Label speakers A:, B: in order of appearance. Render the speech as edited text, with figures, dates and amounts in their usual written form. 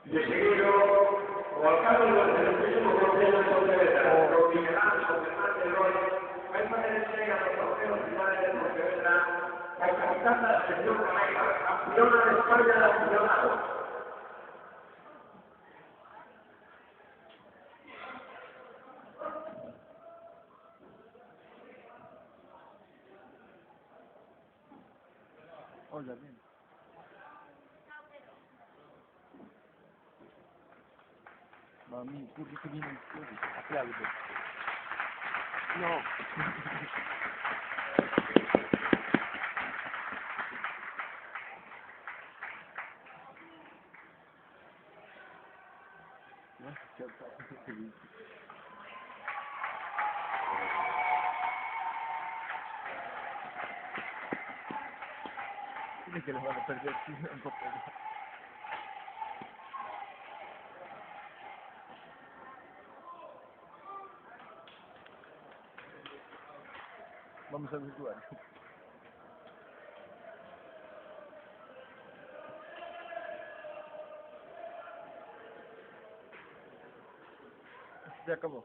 A: De seguido, o al cabo del próximo Consejo de Pontevedra, los Miguelán, José Manuel Roy, vai fazer entrega do trofeo final de Pontevedra ao capitán da selección galega, campeona de España del campeonato.
B: Hola, bien. Mami, ¿por qué viene el suelo? Aplaude. No. Tiene que lo van a perder, sí, un poco. Vamos al vestuario. Se acabó.